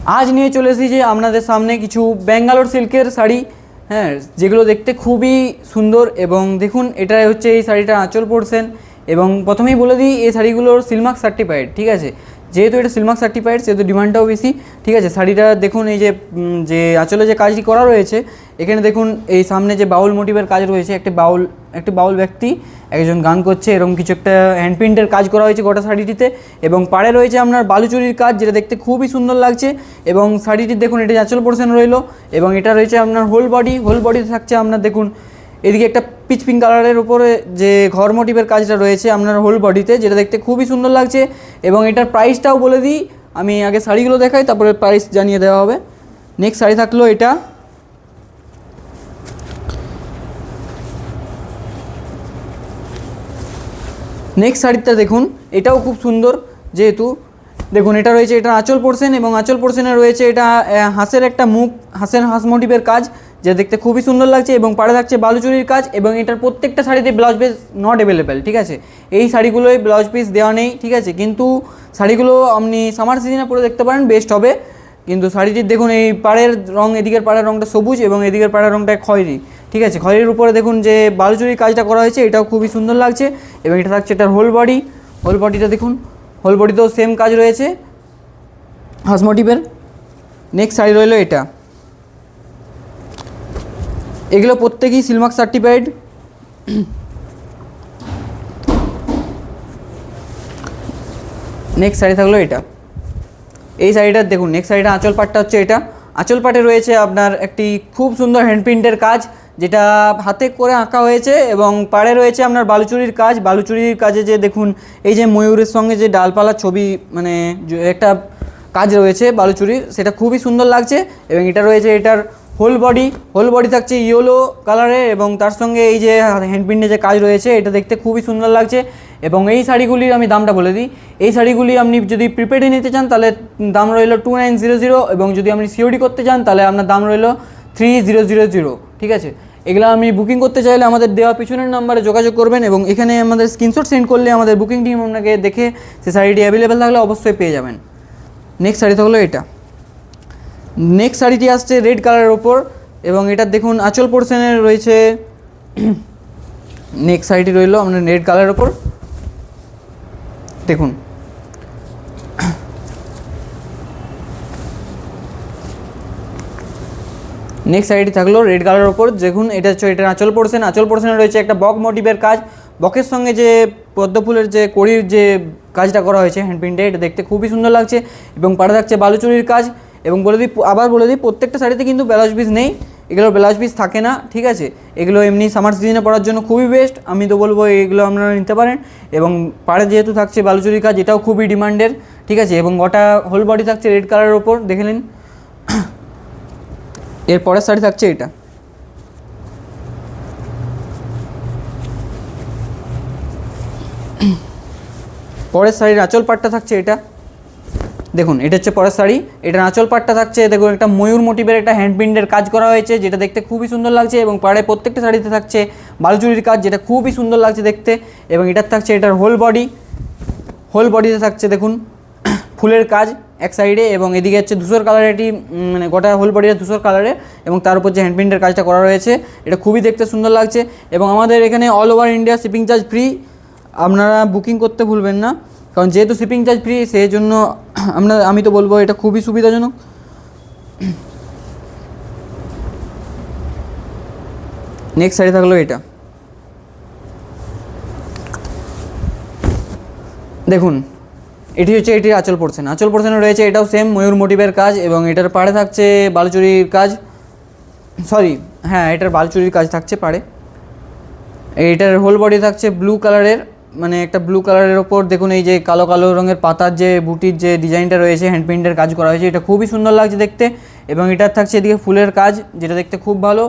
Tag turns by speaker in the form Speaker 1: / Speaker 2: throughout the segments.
Speaker 1: আজ নিয়ে চলে এসেছি আপনাদের সামনে কিছু ব্যাঙ্গালোর সিল্কের শাড়ি, হ্যাঁ, যেগুলো দেখতে খুবই সুন্দর। এবং দেখুন, এটা হচ্ছে এই শাড়িটা আঁচল পোর্শন। এবং প্রথমেই বলে দিই, এই শাড়িগুলোর সিলমার্ক সার্টিফাইড, ঠিক আছে। যেহেতু এটা সিলমার্ক সার্টিফাইড সেহেতু ডিমান্ডটাও বেশি, ঠিক আছে। শাড়িটা দেখুন, এই যে আঁচলে যে কাজটি করা রয়েছে, এখানে দেখুন এই সামনে যে বাউল মোটিভের কাজ রয়েছে, একটি বাউল ব্যক্তি একজন গান করছে, এরকম কিছু একটা হ্যান্ড প্রিন্টের কাজ করা হয়েছে গোটা শাড়িটিতে। এবং পাড়ে রয়েছে আপনার বালুচুরির কাজ, যেটা দেখতে খুবই সুন্দর লাগছে। এবং শাড়িটির দেখুন, এটা আঁচল পোর্শন রইলো। এবং এটা রয়েছে আপনার হোল বডিতে থাকছে আপনার দেখুন এদিকে একটা পিচ পিঙ্ক কালারের উপরে যে ঘর মোটিভের কাজটা রয়েছে আপনার হোল বডিতে, যেটা দেখতে খুবই সুন্দর লাগছে। এবং এটার প্রাইসটাও বলে দিই, আমি আগে শাড়িগুলো দেখাই তারপরে প্রাইস জানিয়ে দেওয়া হবে। নেক্সট শাড়ি থাকলো এটা, নেক্সট শাড়িটা দেখুন, এটাও খুব সুন্দর। যেহেতু দেখুন, এটা রয়েছে এটা আঁচল পোর্শন, এবং আঁচল পোর্শনে রয়েছে এটা হাঁসের একটা মুখ, হাঁস মোটিভের কাজ, যা দেখতে খুবই সুন্দর লাগছে। এবং পাড়ে থাকছে বালুচুরির কাজ। এবং এটার প্রত্যেকটা শাড়িতে ব্লাউজ পিস নট অ্যাভেলেবেল, ঠিক আছে। এই শাড়িগুলোয় ব্লাউজ পিস দেওয়া নেই, ঠিক আছে। কিন্তু শাড়িগুলো আপনি সামার সিজনে পরে দেখতে পারেন, বেস্ট হবে। কিন্তু শাড়িটির দেখুন, এই পাড়ের রং, এদিকের পাড়ের রংটা সবুজ এবং এদিকের পাড়ের রংটা খয়েরি, ঠিক আছে। খয়েরির উপরে দেখুন যে বালুচুরির কাজটা করা হয়েছে, এটাও খুবই সুন্দর লাগছে। এবং এটা থাকছে এটার হোল বডিটা দেখুন, হোল বডিতেও সেম কাজ রয়েছে হাঁস মোটিভের। নেক্সট শাড়ি রইলো এটা, এগুলো প্রত্যেকেই সিলমার্ক সার্টিফাইড। নেক্সট শাড়ি থাকলো এটা, এই শাড়িটা দেখুন, নেক্সট শাড়িটা আঁচল পাটটা হচ্ছে এটা। আঁচল পাটে রয়েছে আপনার একটি খুব সুন্দর হ্যান্ড প্রিন্টের কাজ, যেটা হাতে করে আঁকা হয়েছে। এবং পাড়ে রয়েছে আপনার বালুচুরির কাজ। বালুচুরির কাজে যে দেখুন, এই যে ময়ূরের সঙ্গে যে ডালপালার ছবি, মানে একটা কাজ রয়েছে বালুচুরির, সেটা খুবই সুন্দর লাগছে। এবং এটা রয়েছে এটার হোল বডি থাকছে ইয়েলো কালারের, এবং তার সঙ্গে এই যে হ্যান্ড প্রিন্টে যে কাজ রয়েছে, এটা দেখতে খুবই সুন্দর লাগছে। এবং এই শাড়িগুলির আমি দামটা বলে দিই, এই শাড়িগুলি আপনি যদি প্রিপেডে নিতে চান তাহলে দাম রইলো 2900, এবং যদি আপনি সিওডি করতে চান তাহলে আপনার দাম রইলো 3000, ঠিক আছে। এগুলো আপনি বুকিং করতে চাইলে আমাদের দেওয়া পিছনের নাম্বারে যোগাযোগ করবেন, এবং এখানে আমাদের স্ক্রিনশট সেন্ড করলে আমাদের বুকিং টিম আপনাকে দেখে সে শাড়িটি অ্যাভেলেবেল থাকলে অবশ্যই পেয়ে যাবেন। নেক্সট শাড়ি থাকলো এটা, নেক্সট শাড়িটি আসছে রেড কালারের ওপর, এবং এটা দেখুন আঁচল পোর্শনের রয়েছে। নেক্সট শাড়িটি রইলো আপনার রেড কালারের ওপর, দেখুন নেক্সট শাড়িটি থাকলো রেড কালারের ওপর। দেখুন এটা হচ্ছে এটার আঁচল পোর্শনে রয়েছে একটা বক মোটিভের কাজ। বকের সঙ্গে যে পদ্ম ফুলের যে কড়ির যে কাজটা করা হয়েছে হ্যান্ড প্রিন্টে, এটা দেখতে খুবই সুন্দর লাগছে। এবং পাড়ে থাকছে বালুচুরির কাজ। এবং আবার বলে দিই, প্রত্যেকটা শাড়িতে কিন্তু ব্লাউজ পিস নেই, এগুলো ব্লাউজ পিস থাকে না, ঠিক আছে। এগুলো এমনি সামার সিজনে পরার জন্য খুবই বেস্ট, আমি তো বলবো এগুলো আপনারা নিতে পারেন। এবং পাড়ে যেহেতু থাকছে বালুচুরির কাজ, এটাও খুবই ডিমান্ডের, ঠিক আছে। এবং গোটা হোল বডি থাকছে রেড কালারের ওপর, দেখে নিন। এর পরের শাড়ি থাকছে এটা, পরের শাড়ির আঁচল পাটটা থাকছে এটা, দেখুন এটা হচ্ছে পরের শাড়ি। এটার আঁচল পাটটা থাকছে দেখুন একটা ময়ূর মোটিভের একটা হ্যান্ড প্রিন্টের কাজ করা হয়েছে, যেটা দেখতে খুবই সুন্দর লাগছে। এবং পাড়ে প্রত্যেকটা শাড়িতে থাকছে বালুচুরির কাজ, যেটা খুবই সুন্দর লাগছে দেখতে। এবং এটার থাকছে এটার হোল বডিতে থাকছে দেখুন ফুলের কাজ এক সাইডে, এবং এদিকে হচ্ছে ধূসর কালারের এটি, মানে গোটা হোল বডিটা ধূসর কালারের, এবং তার উপর যে হ্যান্ড প্রিন্টের কাজটা করা রয়েছে, এটা খুবই দেখতে সুন্দর লাগছে। এবং আমাদের এখানে all over India shipping charge free, আপনারা বুকিং করতে ভুলবেন না, কারণ যেহেতু শিপিং চার্জ ফ্রি সেই জন্য আমি তো বলবো এটা খুবই সুবিধাজনক। নেক্সট শাড়ি থাকলো এটা, দেখুন এটি হচ্ছে এটির আঁচল পোর্শনে রয়েছে এটাও সেম ময়ূর মোটিভের কাজ। এবং এটার পাড়ে থাকছে বালুচুরির কাজ, এটার বালুচুরির কাজ থাকছে পাড়ে। এইটার হোল বডি থাকছে ব্লু কালারের, মানে একটা ব্লু কালারের ওপর দেখুন এই যে কালো কালো রঙের পাতার যে বুটির যে ডিজাইনটা রয়েছে, হ্যান্ড প্রিন্টের কাজ করা হয়েছে, এটা খুবই সুন্দর লাগছে দেখতে। এবং এটার থাকছে এদিকে ফুলের কাজ, যেটা দেখতে খুব ভালো।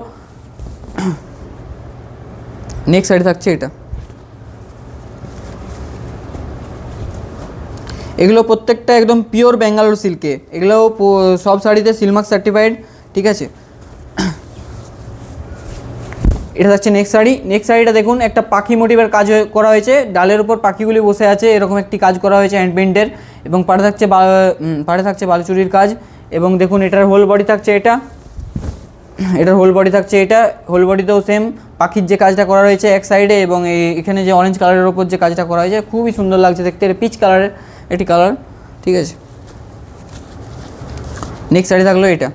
Speaker 1: নেক্সট শাড়ি থাকছে এটা, এগুলো প্রত্যেকটা একদম পিওর ব্যাঙ্গালোর সিল্কে, এগুলো সব শাড়িতে সিলমার্ক সার্টিফাইড, ঠিক আছে। এটা থাকছে নেক্সট শাড়িটা দেখুন একটা পাখি মোটিভের কাজ করা হয়েছে, ডালের উপর পাখিগুলি বসে আছে এরকম একটি কাজ করা হয়েছে হ্যান্ড প্রিন্টের। এবং পাড়ে থাকছে বালুচুরির কাজ। এবং দেখুন এটার হোল বডি থাকছে এটার হোল বডি থাকছে হোল বডিতেও সেম পাখির যে কাজটা করা রয়েছে এক সাইডে, এবং এখানে যে অরেঞ্জ কালারের ওপর যে কাজটা করা হয়েছে খুবই সুন্দর লাগছে দেখতে, এটা পিচ কালারের একটি কালার, ঠিক আছে। নেক্সট শাড়ি থাকলো এটা,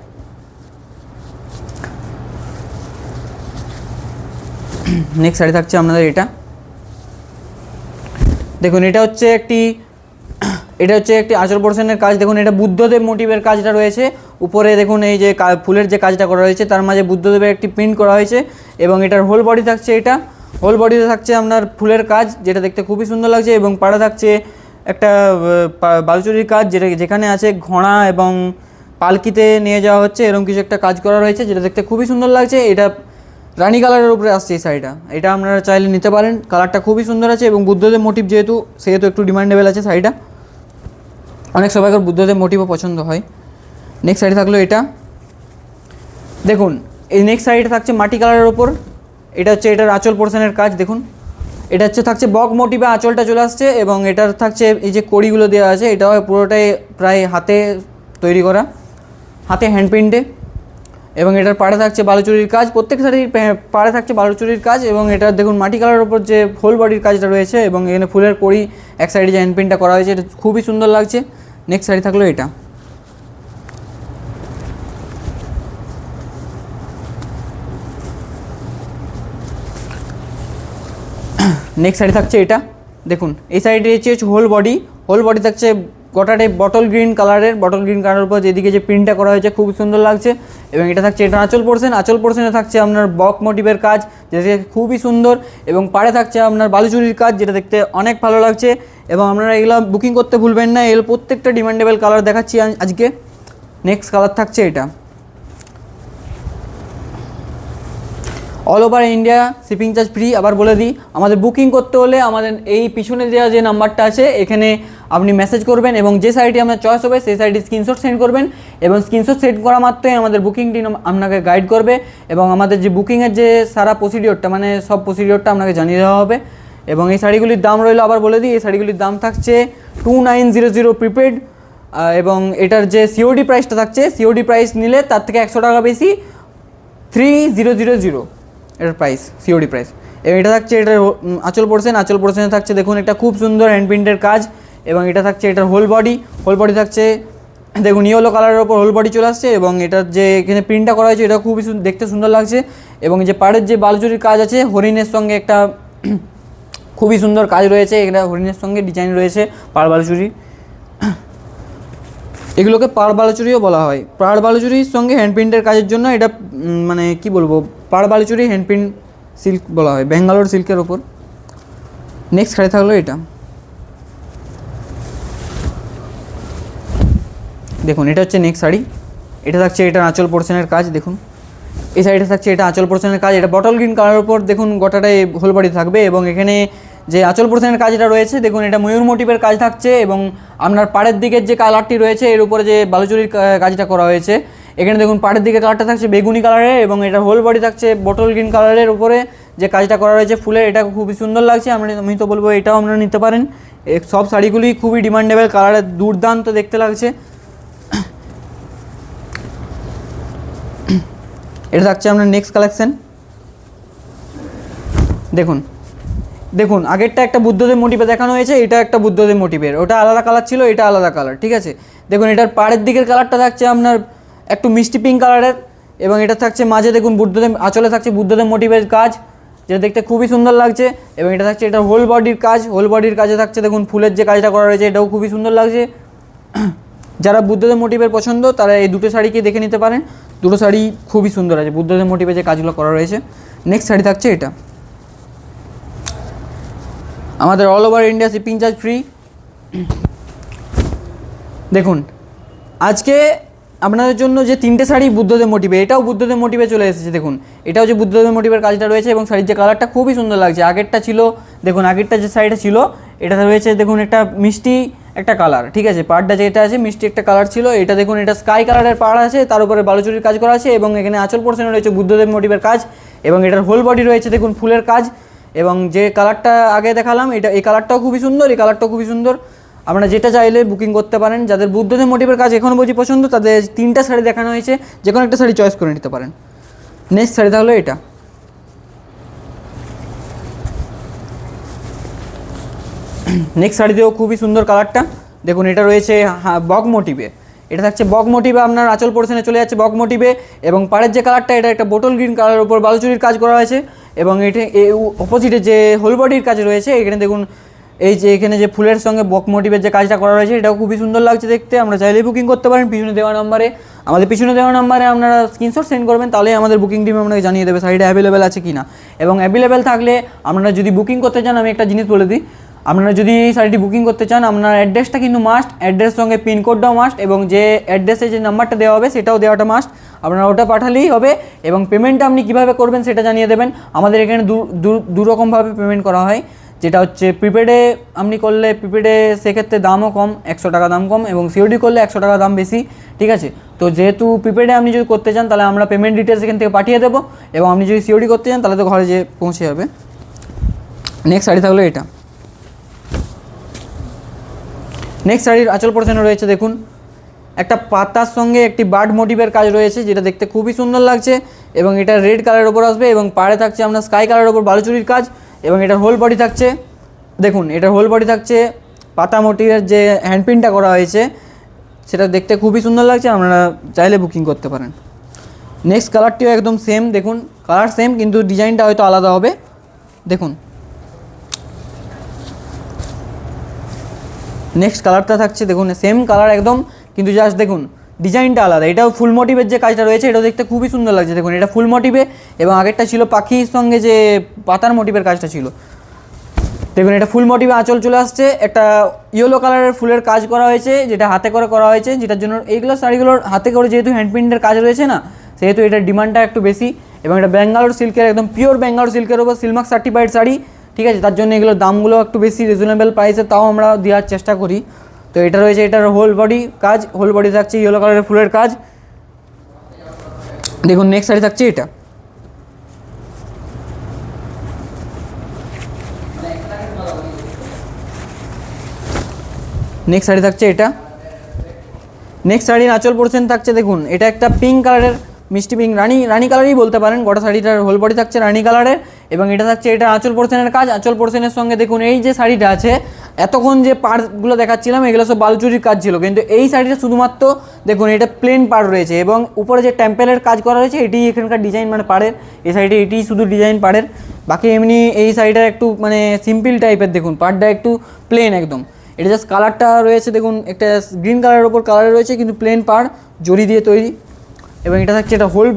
Speaker 1: নেক্সট শাড়ি থাকছে আপনাদের এটা। দেখুন এটা হচ্ছে একটি আঁচল পোর্শনের কাজ। দেখুন এটা বুদ্ধদেব মোটিভের কাজটা রয়েছে উপরে, দেখুন এই যে ফুলের যে কাজটা করা হয়েছে তার মাঝে বুদ্ধদেবের একটি প্রিন্ট করা হয়েছে, এবং এটার হোল বডি থাকছে হোল বডিতে থাকছে আপনার ফুলের কাজ, যেটা দেখতে খুবই সুন্দর লাগছে, এবং পাড়ে থাকছে একটা বালুচুরির কাজ, যেখানে আছে ঘোড়া এবং পালকিতে নিয়ে যাওয়া হচ্ছে এরকম কিছু একটা কাজ করা রয়েছে, যেটা দেখতে খুবই সুন্দর লাগছে। এটা রানী কালারের উপরে আসছে এই শাড়িটা, এটা আপনারা চাইলে নিতে পারেন, কালারটা খুবই সুন্দর আছে, এবং বুদ্ধদেব মোটিভ সেহেতু একটু ডিমান্ডেবল আছে শাড়িটা, অনেক সবাইকার বুদ্ধদেব মোটিভও পছন্দ হয়। নেক্সট শাড়ি থাকলো এটা, দেখুন এই নেক্সট শাড়িটা থাকছে মাটি কালারের ওপর, এটা হচ্ছে এটার আঁচল পোর্শনের কাজ। দেখুন এটা থাকছে বক মোটিভে আঁচলটা চলে আসছে, এবং এটার থাকছে এই যে কড়িগুলো দেওয়া আছে এটাও পুরোটাই প্রায় হাতে তৈরি করা, হাতে হ্যান্ড প্রিন্টে, এবং এটার পাড়ে থাকছে বালুচুরির কাজ, প্রত্যেক শাড়ির পাড়ে থাকছে বালুচুরির কাজ, এবং এটা দেখুন মাটি কালারের ওপর যে হোল বডির কাজটা রয়েছে, এবং এখানে ফুলের কড়ি এক সাইডে যে হ্যান্ড প্রিন্টটা করা হয়েছে এটা খুবই সুন্দর লাগছে। নেক্সট শাড়ি থাকলো এটা, নেক্সট শাড়ি থাকছে এটা। দেখুন এই সাইডে হচ্ছে হোল বডি থাকছে গোটাটাই বটল গ্রিন কালারের উপর যেদিকে যে প্রিন্টটা করা হয়েছে খুব সুন্দর লাগছে, এবং এটা থাকছে এটা আঁচল পোর্শনে থাকছে আপনার বক মোটিভের কাজ, যেটা খুবই সুন্দর, এবং পাড়ে থাকছে আপনার বালুচুরির কাজ, যেটা দেখতে অনেক ভালো লাগছে, এবং আপনারা এগুলো বুকিং করতে ভুলবেন না, এগুলো প্রত্যেকটা ডিমান্ডেবল কালার দেখাচ্ছি আজকে। নেক্সট কালার থাকছে এটা, all over India shipping charge free. আবার বলে দিই, আমাদের বুকিং করতে হলে আমাদের এই পিছনে দেওয়া যে নাম্বারটা আছে এখানে আপনি মেসেজ করবেন, এবং যে সাইটটি আপনার চয়েস হবে সেই সাইটটি স্ক্রিনশট সেন্ড করবেন, এবং স্ক্রিনশট সেন্ড করা মাত্রই আমাদের বুকিং টিম আপনাকে গাইড করবে, এবং আমাদের যে বুকিংয়ের যে সারা প্রসিডিওরটা মানে সব প্রসিডিওরটা আপনাকে জানিয়ে দেওয়া হবে। এবং এই শাড়িগুলির দাম রইলো, আবার বলে দিই, এই শাড়িগুলির দাম থাকছে 2900 প্রিপেড, এবং এটার যে সিওডি প্রাইসটা থাকছে, সিওডি প্রাইস নিলে তার থেকে 100 টাকা বেশি 3000 এটার প্রাইস, সিওডি প্রাইস। এবং এটা থাকছে এটার আঁচল পোর্শনে থাকছে দেখুন একটা খুব সুন্দর হ্যান্ড প্রিন্টের কাজ, এবং এটা থাকছে এটার হোল বডি থাকছে দেখুন ইয়েলো কালারের ওপর হোল বডি চলে আসছে, এবং এটার যে এখানে প্রিন্টটা করা হয়েছে এটা খুবই দেখতে সুন্দর লাগছে, এবং যে পাড়ের যে বালুচুরির কাজ আছে হরিণের সঙ্গে একটা খুবই সুন্দর কাজ রয়েছে, এটা হরিণের সঙ্গে ডিজাইন রয়েছে পাড় বালুচুরি, এগুলোকে পাড় বালুচুরিও বলা হয়। পাড় বালুচুরির সঙ্গে হ্যান্ড প্রিন্টের কাজের জন্য এটা মানে কি বলবো, পাড় বালুচুরি হ্যান্ড প্রিন্ট সিল্ক বলা হয়, ব্যাঙ্গালোর সিল্কের ওপর। নেক্সট শাড়ি থাকলো এটা, দেখুন এটা হচ্ছে নেক্সট শাড়ি, এটা থাকছে এটা আঁচল পোর্শনের কাজ। দেখুন এই শাড়িটা থাকছে এটা আঁচল পোর্শনের কাজ, এটা বটল গ্রিন কালারের উপর দেখুন গোটাটাই হোল বডি থাকবে, এবং এখানে যে আঁচল পোর্শনের কাজটা রয়েছে দেখুন এটা ময়ূর মোটিভের কাজ থাকছে, এবং আপনার পাড়ের দিকের যে কালারটি রয়েছে এর উপরে যে বালুচুরির কাজটা করা হয়েছে, এখানে দেখুন পাড়ের দিকে কালারটা থাকছে বেগুনি কালারের, এবং এটা হোল বডি থাকছে বটল গ্রিন কালারের উপরে যে কাজটা করা রয়েছে ফুলের, এটা খুবই সুন্দর লাগছে। আমি তো বলবো এটাও আপনারা নিতে পারেন, সব শাড়িগুলি খুবই ডিমান্ডেবল, কালারের দুর্দান্ত দেখতে লাগছে। এটা থাকছে আপনার নেক্সট কালেকশন, দেখুন আগেরটা একটা বুদ্ধদেব মোটিভে দেখানো হয়েছে, এটা একটা বুদ্ধদেব মোটিভের, ওটা আলাদা কালার ছিল, এটা আলাদা কালার, ঠিক আছে। দেখুন এটার পাড়ের দিকের কালারটা থাকছে আপনার একটু মিষ্টি পিঙ্ক কালারের, এবং এটা থাকছে মাঝে দেখুন বুদ্ধদেব আঁচলে থাকছে বুদ্ধদেব মোটিভের কাজ, যেটা দেখতে খুবই সুন্দর লাগছে, এবং এটা থাকছে এটা হোল বডির কাজে থাকছে দেখুন ফুলের যে কাজটা করা রয়েছে এটাও খুবই সুন্দর লাগছে। যারা বুদ্ধদেব মোটিভের পছন্দ তারা এই দুটো শাড়িকে দেখে নিতে পারেন, দুটো শাড়ি খুবই সুন্দর আছে বুদ্ধদেব মোটিভে যে কাজগুলো করা রয়েছে। নেক্সট শাড়ি থাকছে এটা, আমাদের all over India shipping charge free. দেখুন আজকে আপনাদের জন্য যে তিনটে শাড়ি বুদ্ধদেব মোটিভে, এটাও বুদ্ধদেব মোটিভে চলে এসেছে, দেখুন এটাও যে বুদ্ধদেব মোটিভের কাজটা রয়েছে, এবং শাড়ির যে কালারটা খুবই সুন্দর লাগছে। আগেরটা ছিল দেখুন আগেরটা যে শাড়িটা ছিল এটা রয়েছে দেখুন একটা মিষ্টি একটা কালার, ঠিক আছে, পাড়টা যেটা আছে মিষ্টি একটা কালার ছিল, এটা দেখুন এটা স্কাই কালারের পাড় আছে, তার উপরে বালুচুরির কাজ করা আছে, এবং এখানে আঁচল পোর্শনে রয়েছে বুদ্ধদেব মোটিভের কাজ, এবং এটার হোল বডি রয়েছে দেখুন ফুলের কাজ, এবং যে কালারটা আগে দেখালাম এটা এই কালারটাও খুবই সুন্দর, এই কালারটাও খুবই সুন্দর। আপনারা যেটা চাইলে বুকিং করতে পারেন। যাদের বুদ্ধদেব মোটিভের কাজ এখনও বলছি পছন্দ, তাদের 3টা শাড়ি দেখানো হয়েছে, যে কোনো একটা শাড়ি চয়েস করে নিতে পারেন। নেক্সট শাড়ি তাহলে এটা। নেক্সট শাড়িতেও খুবই সুন্দর কালারটা, দেখুন এটা রয়েছে বক মোটিভে। এটা থাকছে বক মোটিভে, আপনার আঁচল পোর্শনে চলে যাচ্ছে বক মোটিভে, এবং পাড়ের যে কালারটা এটা একটা বোটল গ্রিন কালারের উপর বালুচুরির কাজ করা হয়েছে। এবং এটা অপোজিটে যে হোল বডির কাজ রয়েছে, এখানে দেখুন এই যে এখানে যে ফুলের সঙ্গে বক মোটিভের যে কাজটা করা রয়েছে, এটাও খুবই সুন্দর লাগছে দেখতে। আমরা চাইলেই বুকিং করতে পারেন পিছনে দেওয়া নাম্বারে। আমাদের পিছনে দেওয়া নাম্বারে আপনারা স্ক্রিনশট সেন্ড করবেন, তাহলে আমাদের বুকিং টিম আপনাকে জানিয়ে দেবে শাড়িটা অ্যাভেলেবেল আছে কি না। এবং অ্যাভেলেবেল থাকলে আপনারা যদি বুকিং করতে চান, আমি একটা জিনিস বলে দিই, আপনারা যদি এই শাড়িটি বুকিং করতে চান, আপনার অ্যাড্রেসটা কিন্তু মাস্ট, অ্যাড্রেস সঙ্গে পিনকোডটাও মাস্ট, এবং যে অ্যাড্রেসে যে নাম্বারটা দেওয়া হবে সেটাও দেওয়াটা মাস্ট। আপনারা ওটা পাঠালেই হবে। এবং পেমেন্টটা আপনি কীভাবে করবেন সেটা জানিয়ে দেবেন। আমাদের এখানে দু রকমভাবে পেমেন্ট করা হয়, যেটা হচ্ছে প্রিপেডে আপনি করলে, প্রিপেডে সেক্ষেত্রে দামও কম, 100 টাকা দাম কম, এবং সিওডি করলে 100 টাকা দাম বেশি, ঠিক আছে। তো যেহেতু প্রিপেডে আপনি যদি করতে চান, তাহলে আমরা পেমেন্ট ডিটেলস এখান থেকে পাঠিয়ে দেবো, এবং আপনি যদি সিওডি করতে চান তাহলে তো ঘরে যেয়ে পৌঁছে যাবে। নেক্সট শাড়ি থাকলো এটা। নেক্সট শাড়ির আঁচল পোর্শনে রয়েছে দেখুন একটা পাতার সঙ্গে একটি বার্ড মোটিভের কাজ রয়েছে, যেটা দেখতে খুবই সুন্দর লাগছে। এবং এটা রেড কালারের ওপর আসবে, এবং পাড়ে থাকছে আপনার স্কাই কালারের ওপর বালুচুরির কাজ। এবং এটার হোল বডি থাকছে, দেখুন এটার হোল বডি থাকছে পাতা মোটিভের যে হ্যান্ডপ্রিন্টটা করা হয়েছে, সেটা দেখতে খুবই সুন্দর লাগছে। আপনারা চাইলে বুকিং করতে পারেন। নেক্সট কালারটিও একদম সেম, দেখুন কালার সেম, কিন্তু ডিজাইনটা হয়তো আলাদা হবে। দেখুন নেক্সট কালারটা থাকছে, দেখুন সেম কালার একদম, কিন্তু জাস্ট দেখুন ডিজাইনটা আলাদা। এটাও ফুল মোটিভের যে কাজটা রয়েছে, এটাও দেখতে খুবই সুন্দর লাগছে। দেখুন এটা ফুল মোটিভে, এবং আগেরটা ছিল পাখির সঙ্গে যে পাতার মোটিভের কাজটা ছিল। দেখুন এটা ফুল মোটিভে আঁচল চলে আসছে, একটা ইয়েলো কালারের ফুলের কাজ করা হয়েছে, যেটা হাতে করে করা হয়েছে, যেটার জন্য এইগুলো শাড়িগুলোর হাতে করে যেহেতু হ্যান্ডপ্রিন্টের কাজ রয়েছে না, সেহেতু এটার ডিমান্ডটা একটু বেশি। এবং এটা ব্যাঙ্গালোর সিল্কের, একদম পিওর ব্যাঙ্গালোর সিল্কের ওপর সিলমার্ক সার্টিফাইড শাড়ি, ঠিক আছে। তার জন্য এগুলোর দামগুলো একটু বেশি, রিজনেবল প্রাইসে, তাও আমরা দেওয়ার চেষ্টা করি। তো এটা রয়েছে, এটার হোল বডি কাজ, হোল বডি থাকছে ইয়েলো কালারের ফুলের কাজ। দেখুন নেক্সট শাড়ি থাকছে এটা। নেক্সট শাড়ি থাকছে এটা। নেক্সট শাড়ির আঁচল পোর্শন থাকছে, দেখুন এটা একটা পিঙ্ক কালারের, মিষ্টি পিঙ্ক, রানি কালারই বলতে পারেন। গোটা শাড়িটার হোল বডি থাকছে রানি কালারের, এবং এটা থাকছে এটা আঁচল পোর্শনের কাজ। আঁচল পোর্শনের সঙ্গে দেখুন এই যে শাড়িটা আছে, এতক্ষণ যে পাড়গুলো দেখাচ্ছিলাম এগুলো সব বালুচুরির কাজ ছিল, কিন্তু এই শাড়িটা শুধুমাত্র দেখুন এটা প্লেন পাড় রয়েছে, এবং উপরে যে টেম্পেলের কাজ করা রয়েছে এটি এখানকার ডিজাইন, মানে পাড়ের এই শাড়িটা এটি শুধু ডিজাইন পাড়ের। বাকি এমনি এই শাড়িটা একটু মানে সিম্পল টাইপের, দেখুন পাড়টা একটু প্লেন একদম। এটা জাস্ট কালারটা রয়েছে, দেখুন একটা গ্রিন কালারের ওপর কালার রয়েছে, কিন্তু প্লেন পাড় জরি দিয়ে তৈরি। এবং এটা থাকছে এটা হোল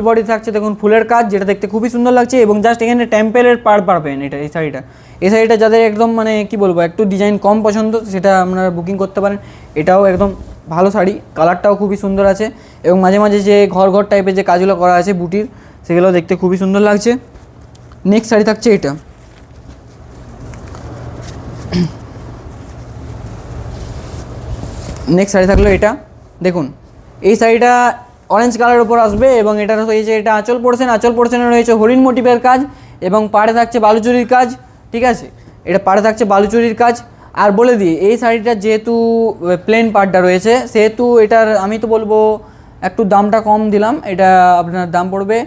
Speaker 1: বডি থাকছে দেখুন ফুলের কাজ, যেটা দেখতে খুবই সুন্দর লাগছে। এবং জাস্ট এখানে টেম্পেলের পাড় পাবেন এটা, এই শাড়িটা যাদের একদম মানে কি বলবো একটু ডিজাইন কম পছন্দ, সেটা আপনারা বুকিং করতে পারেন। এটাও একদম ভালো শাড়ি, কালারটাও খুবই সুন্দর আছে। এবং মাঝে মাঝে যে ঘর টাইপের যে কাজগুলো করা আছে বুটির, সেগুলো দেখতে খুবই সুন্দর লাগছে। নেক্সট শাড়ি থাকছে এটা। নেক্সট শাড়ি থাকলো এটা, দেখুন এই শাড়িটা অরেঞ্জ কালারের উপর আসবে, এবং এটা রয়েছে এটা আঁচল পোর্শনে রয়েছে হরিণ মোটিভের কাজ, এবং পাড়ে থাকছে বালুচুরির কাজ, ঠিক আছে। এটা পাড়ে থাকছে বালুচুরির কাজ। আর বলে দিই এই শাড়িটা যেহেতু প্লেন পাড়টা রয়েছে, সেহেতু এটার আমি তো বলবো একটু দামটা কম দিলাম। এটা আপনার দাম পড়বে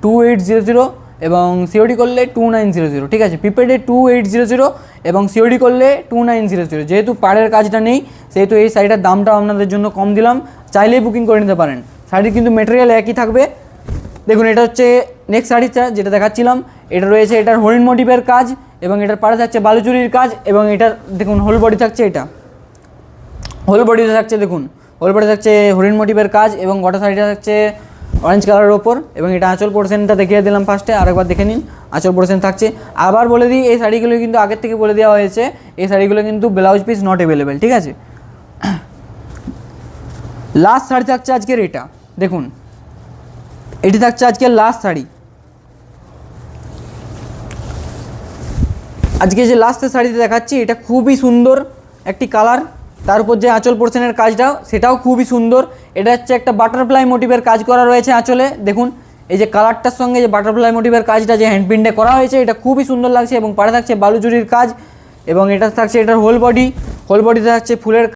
Speaker 1: 2800, এবং সিওডি করলে 2900, ঠিক আছে। প্রিপেডে 2800, এবং সিওডি করলে 2900। যেহেতু পাড়ের কাজটা নেই, সেহেতু এই শাড়িটার দামটা আপনাদের জন্য কম দিলাম, চাইলেই বুকিং করে নিতে পারেন। শাড়ির কিন্তু মেটেরিয়াল একই থাকবে। দেখুন এটা হচ্ছে নেক্সট শাড়িটা যেটা দেখাচ্ছিলাম, এটা রয়েছে এটার হরিণ মোটিভের কাজ, এবং এটার পাড়ে থাকছে বালুচুরির কাজ, এবং এটার দেখুন হোল বডি থাকছে, এটা হোল বডিতে থাকছে, দেখুন হোল বডি থাকছে হরিণ মোটিভের কাজ, এবং গোটা শাড়িটা থাকছে অরেঞ্জ কালারের ওপর। এবং এটা আঁচল পোর্শনটা দেখিয়ে দিলাম ফার্স্টে, আরেকবার দেখে নিন আঁচল পোর্শন থাকছে। আবার বলে দিই এই শাড়িগুলো কিন্তু আগের থেকে বলে দেওয়া হয়েছে, এই শাড়িগুলো কিন্তু ব্লাউজ পিস নট অ্যাভেলেবেল, ঠিক আছে। লাস্ট শাড়ি থাকছে আজকের এটা, দেখুন এটি থাকছে আজকের লাস্ট শাড়ি। আজকে যে লাস্টের শাড়িতে দেখাচ্ছি, এটা খুবই সুন্দর একটি কালার, তার উপর যে আঁচল পোর্শনের কাজটাও সেটাও খুবই সুন্দর। এটা হচ্ছে একটা বাটারফ্লাই মোটিভের কাজ করা রয়েছে আঁচলে, দেখুন এই যে কালারটার সঙ্গে যে বাটারফ্লাই মোটিভের কাজটা যে হ্যান্ড প্রিন্টে করা হয়েছে, এটা খুবই সুন্দর লাগছে। এবং পাড়ে থাকছে বালুচুরির কাজ, এবং এটা থাকছে এটার হোল হোল বডিতে থাকছে ফুলের